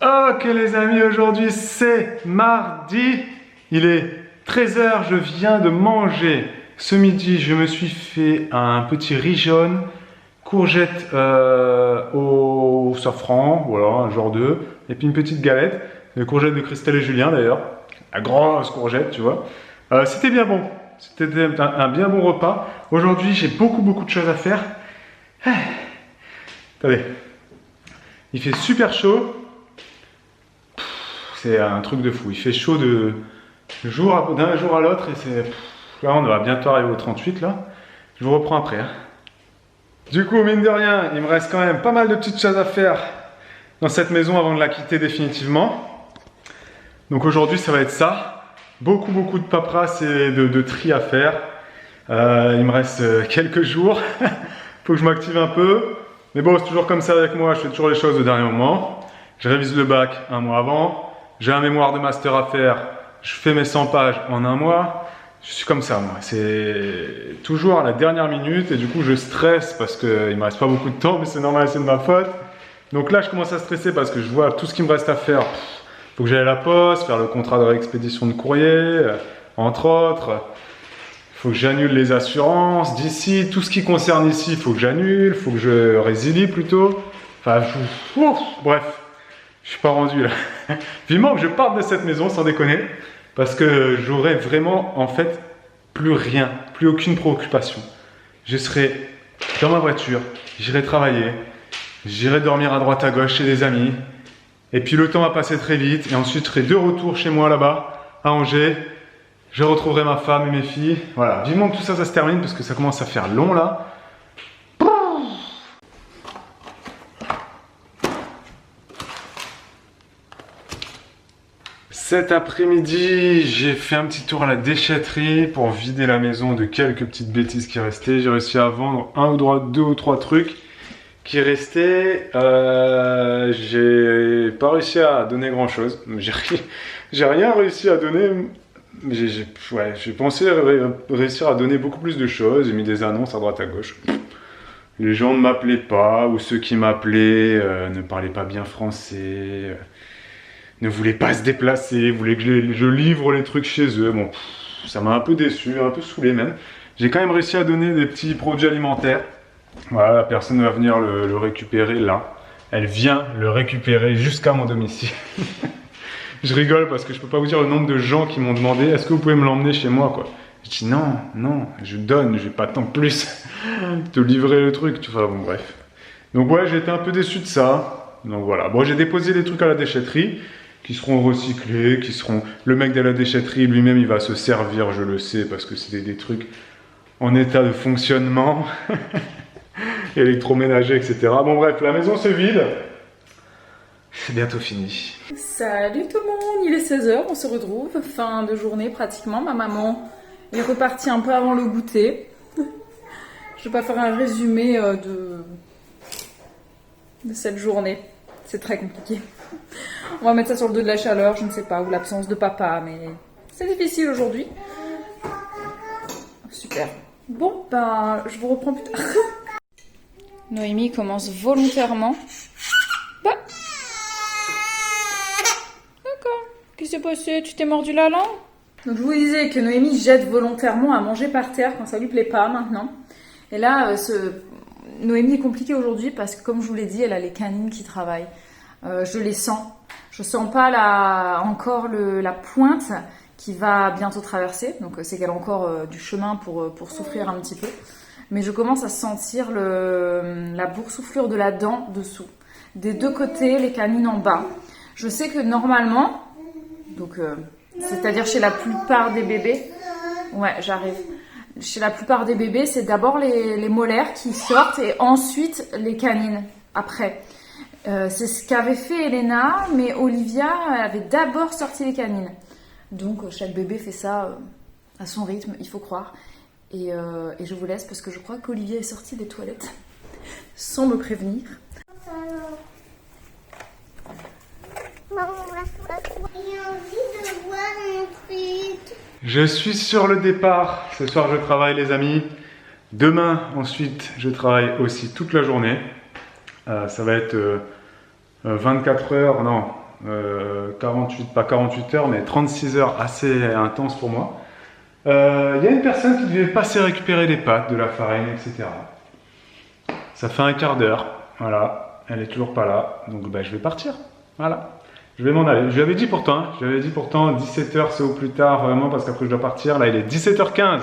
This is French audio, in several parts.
Ok les amis, aujourd'hui c'est mardi, il est 13 h, je viens de manger. Ce midi, je me suis fait un petit riz jaune, courgettes au safran, voilà, un genre d'œuf, et puis une petite galette, de courgettes de Christelle et Julien d'ailleurs, la grosse courgette, tu vois. C'était bien bon, c'était un bien bon repas. Aujourd'hui, j'ai beaucoup de choses à faire. Attendez, il fait super chaud. C'est un truc de fou, il fait chaud d'un jour à l'autre et c'est... Là on va bientôt arriver au 38 là. Je vous reprends après. Hein. Du coup, mine de rien, il me reste quand même pas mal de petites choses à faire dans cette maison avant de la quitter définitivement. Donc aujourd'hui ça va être ça. Beaucoup de paperasse et de tri à faire. Il me reste quelques jours. Faut que je m'active un peu. Mais bon, c'est toujours comme ça avec moi, je fais toujours les choses au dernier moment. Je révise le bac un mois avant. J'ai un mémoire de master à faire, je fais mes 100 pages en un mois. Je suis comme ça, moi. C'est toujours à la dernière minute et du coup, je stresse parce qu'il ne me reste pas beaucoup de temps, mais c'est normal, c'est de ma faute. Donc là, je commence à stresser parce que je vois tout ce qui me reste à faire. Il faut que j'aille à la poste, faire le contrat de réexpédition de courrier, entre autres. Il faut que j'annule les assurances d'ici. Tout ce qui concerne ici, il faut que j'annule, il faut que je résilie plutôt. Enfin, bref. Je suis pas rendu là. Vivement que je parte de cette maison sans déconner. Parce que j'aurai vraiment en fait plus rien, plus aucune préoccupation. Je serai dans ma voiture, j'irai travailler, j'irai dormir à droite à gauche chez des amis. Et puis le temps va passer très vite. Et ensuite je serai de retour chez moi là-bas, à Angers. Je retrouverai ma femme et mes filles. Voilà, vivement que tout ça se termine parce que ça commence à faire long là. Cet après-midi, j'ai fait un petit tour à la déchetterie pour vider la maison de quelques petites bêtises qui restaient. J'ai réussi à vendre deux ou trois trucs qui restaient. J'ai pas réussi à donner grand-chose. J'ai rien réussi à donner. J'ai pensé réussir à donner beaucoup plus de choses. J'ai mis des annonces à droite à gauche. Les gens ne m'appelaient pas, ou ceux qui m'appelaient ne parlaient pas bien français. Ne voulaient pas se déplacer, voulaient que je livre les trucs chez eux. Bon, ça m'a un peu déçu, un peu saoulé même. J'ai quand même réussi à donner des petits produits alimentaires. Voilà, la personne va venir le récupérer là. Elle vient le récupérer jusqu'à mon domicile. Je rigole parce que je peux pas vous dire le nombre de gens qui m'ont demandé « Est-ce que vous pouvez me l'emmener chez moi ?» quoi. Je dis non, je donne, je vais pas attendre plus te livrer le truc. Enfin bon, bref. Donc ouais, j'ai été un peu déçu de ça. Donc voilà, bon, j'ai déposé les trucs à la déchetterie qui seront recyclés, qui seront... Le mec de la déchetterie lui-même, il va se servir, je le sais, parce que c'était des trucs en état de fonctionnement, électroménager, etc. Bon bref, la maison se vide. C'est bientôt fini. Salut tout le monde, il est 16 h, on se retrouve, fin de journée pratiquement. Ma maman est repartie un peu avant le goûter. Je vais pas faire un résumé de cette journée, c'est très compliqué. On va mettre ça sur le dos de la chaleur, je ne sais pas, ou l'absence de papa, mais c'est difficile aujourd'hui. Super. Bon, ben, je vous reprends plus tard. Noémie commence volontairement. Bah. D'accord. Qu'est-ce qui s'est passé? Tu t'es mordu la langue? Donc je vous disais que Noémie jette volontairement à manger par terre quand ça lui plaît pas maintenant. Et là, Noémie est compliquée aujourd'hui parce que, comme je vous l'ai dit, elle a les canines qui travaillent. Je les sens. Je sens pas encore la pointe qui va bientôt traverser. Donc c'est qu'elle a encore du chemin pour souffrir un petit peu. Mais je commence à sentir la boursouflure de la dent dessous. Des deux côtés, les canines en bas. Je sais que normalement, donc c'est-à-dire chez la plupart des bébés, ouais, j'arrive. Chez la plupart des bébés, c'est d'abord les molaires qui sortent et ensuite les canines après. C'est ce qu'avait fait Elena, mais Olivia avait d'abord sorti les canines. Donc chaque bébé fait ça à son rythme, il faut croire. Et je vous laisse parce que je crois qu'Olivia est sortie des toilettes sans me prévenir. Je suis sur le départ. Ce soir, je travaille, les amis. Demain, ensuite, je travaille aussi toute la journée. Ça va être 24 heures, non, pas 48 heures, mais 36 heures assez intenses pour moi. Il y a une personne qui devait passer récupérer des pâtes, de la farine, etc. Ça fait un quart d'heure, voilà, elle est toujours pas là, donc bah, je vais partir, voilà. Je vais m'en aller. Je lui avais dit pourtant 17h c'est au plus tard, vraiment, parce qu'après je dois partir. Là, il est 17h15.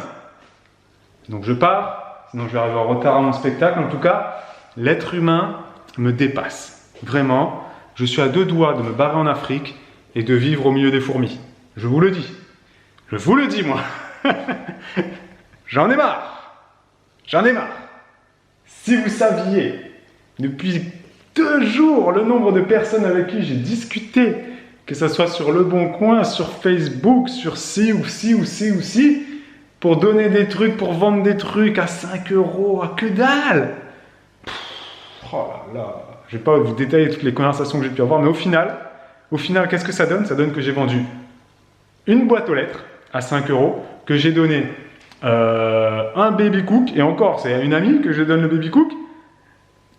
Donc je pars, sinon je vais arriver en retard à mon spectacle. En tout cas, l'être humain me dépasse. Vraiment, je suis à 2 doigts de me barrer en Afrique et de vivre au milieu des fourmis. Je vous le dis. Je vous le dis, moi. J'en ai marre. J'en ai marre. Si vous saviez, depuis 2 jours, le nombre de personnes avec qui j'ai discuté, que ce soit sur Le Bon Coin, sur Facebook, sur ci ou ci ou ci ou ci, pour donner des trucs, pour vendre des trucs à 5 €, à que dalle. Oh là là, je vais pas vous détailler toutes les conversations que j'ai pu avoir, mais au final, qu'est-ce que ça donne? Ça donne que j'ai vendu une boîte aux lettres à 5 €, que j'ai donné un baby cook, et encore, c'est à une amie que je donne le baby cook.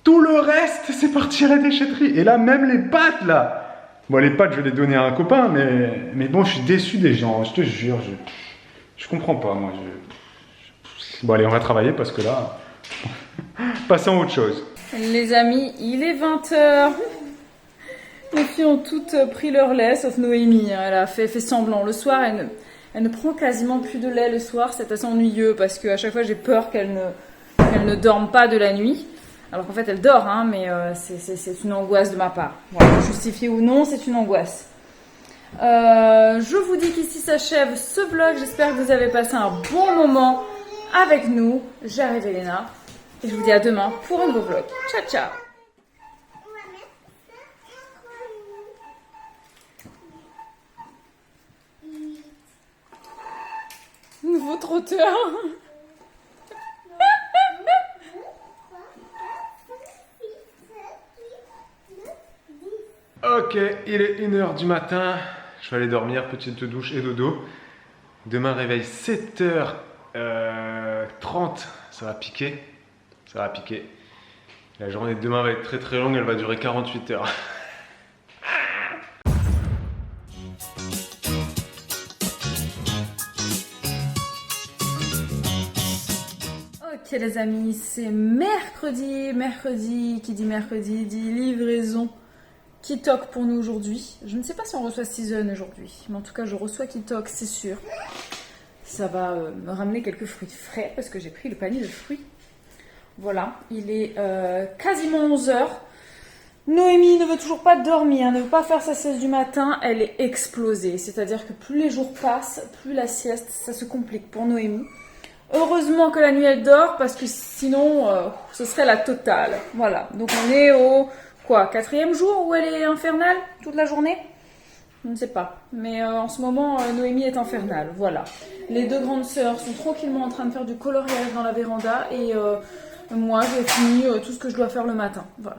Tout le reste, c'est parti à la déchetterie. Et là, même les pâtes, là. Bon, les pâtes, je vais les donner à un copain, mais bon, je suis déçu des gens. Je te jure, je comprends pas, moi. Bon, allez, on va travailler parce que là, passons à autre chose. Les amis, il est 20h. Les filles ont toutes pris leur lait, sauf Noémie. Elle a fait semblant. Le soir, elle ne prend quasiment plus de lait le soir. C'est assez ennuyeux parce qu'à chaque fois, j'ai peur qu'elle ne dorme pas de la nuit. Alors qu'en fait, elle dort, hein, mais c'est une angoisse de ma part. Voilà, justifié ou non, c'est une angoisse. Je vous dis qu'ici s'achève ce vlog. J'espère que vous avez passé un bon moment avec nous. J'arrive Elena. Et je vous dis à demain pour un nouveau vlog. Ciao, ciao. Nouveau trotteur. Ok, il est 1h du matin. Je vais aller dormir, petite douche et dodo. Demain, réveil 7h30. Ça va piquer. Ça va piquer. La journée de demain va être très très longue. Elle va durer 48 heures. Ok les amis, c'est mercredi. Mercredi, qui dit mercredi, dit livraison. Kitok pour nous aujourd'hui. Je ne sais pas si on reçoit Season aujourd'hui, mais en tout cas je reçois Kitok, c'est sûr. Ça va me ramener quelques fruits frais parce que j'ai pris le panier de fruits. Voilà, il est quasiment 11h. Noémie ne veut toujours pas dormir, ne veut pas faire sa sieste du matin, elle est explosée. C'est-à-dire que plus les jours passent, plus la sieste, ça se complique pour Noémie. Heureusement que la nuit elle dort parce que sinon ce serait la totale. Voilà, donc on est au 4e jour où elle est infernale toute la journée? Je ne sais pas. Mais en ce moment, Noémie est infernale. Voilà. Les 2 grandes sœurs sont tranquillement en train de faire du coloriage dans la véranda. Et moi, j'ai fini tout ce que je dois faire le matin. Voilà.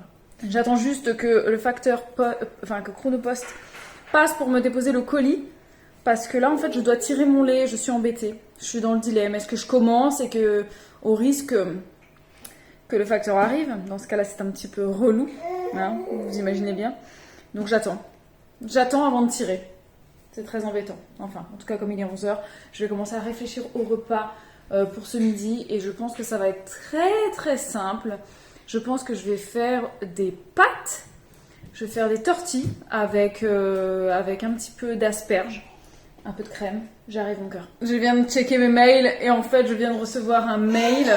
J'attends juste que le facteur, que Chronopost passe pour me déposer le colis. Parce que là, en fait, je dois tirer mon lait. Je suis embêtée. Je suis dans le dilemme. Est-ce que je commence et que, au risque que le facteur arrive? Dans ce cas-là, c'est un petit peu relou. Hein, vous imaginez bien. Donc j'attends. J'attends avant de tirer. C'est très embêtant. Enfin, en tout cas, comme il est 11h, je vais commencer à réfléchir au repas pour ce midi. Et je pense que ça va être très très simple. Je pense que je vais faire des pâtes. Je vais faire des tortillas avec un petit peu d'asperges. Un peu de crème. J'arrive mon cœur. Je viens de checker mes mails et en fait, je viens de recevoir un mail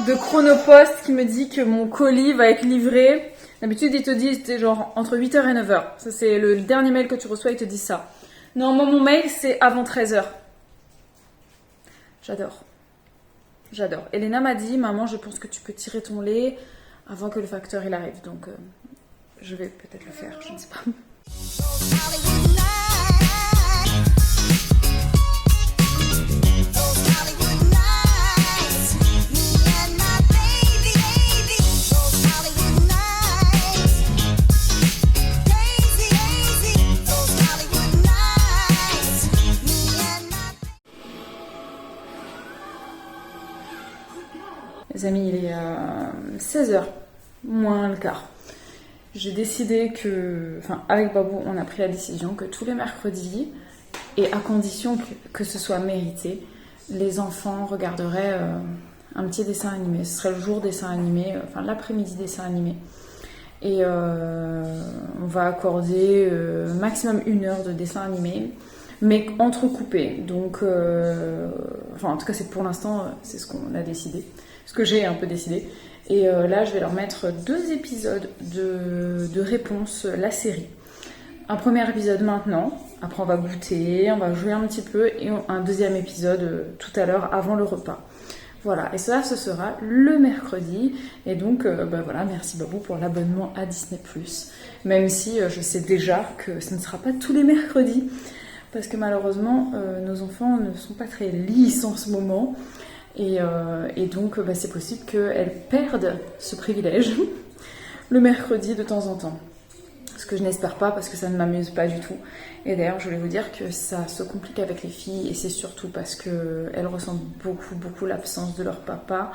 de Chronopost qui me dit que mon colis va être livré. D'habitude, il te dit c'était genre entre 8h et 9h. Ça, c'est le dernier mail que tu reçois, il te dit ça. Non, moi, mon mail, c'est avant 13h. J'adore. J'adore. Elena m'a dit, maman, je pense que tu peux tirer ton lait avant que le facteur il arrive. Donc, je vais peut-être le faire, je ne sais pas. Les amis, il est 16h, moins le quart. j'ai décidé que, enfin avec Babou, on a pris la décision que tous les mercredis, et à condition que ce soit mérité, les enfants regarderaient un petit dessin animé. Ce serait le jour dessin animé, enfin l'après-midi dessin animé. Et on va accorder maximum 1 heure de dessin animé, mais entrecoupé. Donc, enfin en tout cas c'est pour l'instant, c'est ce qu'on a décidé, ce que j'ai un peu décidé. Et là je vais leur mettre 2 épisodes de réponse, la série. Un premier épisode maintenant, après on va goûter, on va jouer un petit peu, et un deuxième épisode tout à l'heure avant le repas. Voilà, et ça, ce sera le mercredi. Et donc, voilà, merci Babou pour l'abonnement à Disney+. Même si je sais déjà que ce ne sera pas tous les mercredis. Parce que malheureusement, nos enfants ne sont pas très lisses en ce moment. Et donc, c'est possible qu'elles perdent ce privilège le mercredi de temps en temps. Ce que je n'espère pas, parce que ça ne m'amuse pas du tout. Et d'ailleurs, je voulais vous dire que ça se complique avec les filles, et c'est surtout parce qu'elles ressentent beaucoup l'absence de leur papa.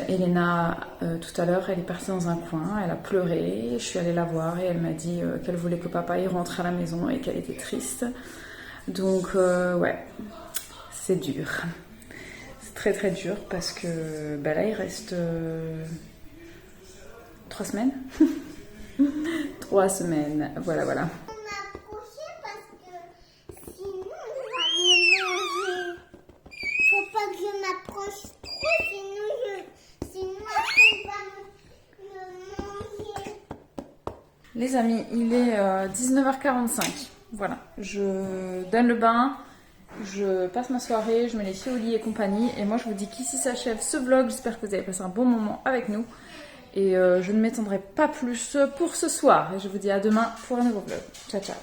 Elena, tout à l'heure, elle est partie dans un coin, elle a pleuré, je suis allée la voir et elle m'a dit qu'elle voulait que papa y rentre à la maison et qu'elle était triste. Donc, ouais, c'est dur. C'est très dur parce que là, il reste 3 semaines. 3 semaines, voilà. On m'a approché parce que sinon je vais manger. Faut pas que je m'approche trop, sinon après il va me manger. Les amis, il est 19h45. Voilà, je donne le bain, je passe ma soirée, je mets les filles au lit et compagnie. Et moi je vous dis qu'ici s'achève ce vlog. J'espère que vous avez passé un bon moment avec nous. Et je ne m'étendrai pas plus pour ce soir. Et je vous dis à demain pour un nouveau vlog. Ciao.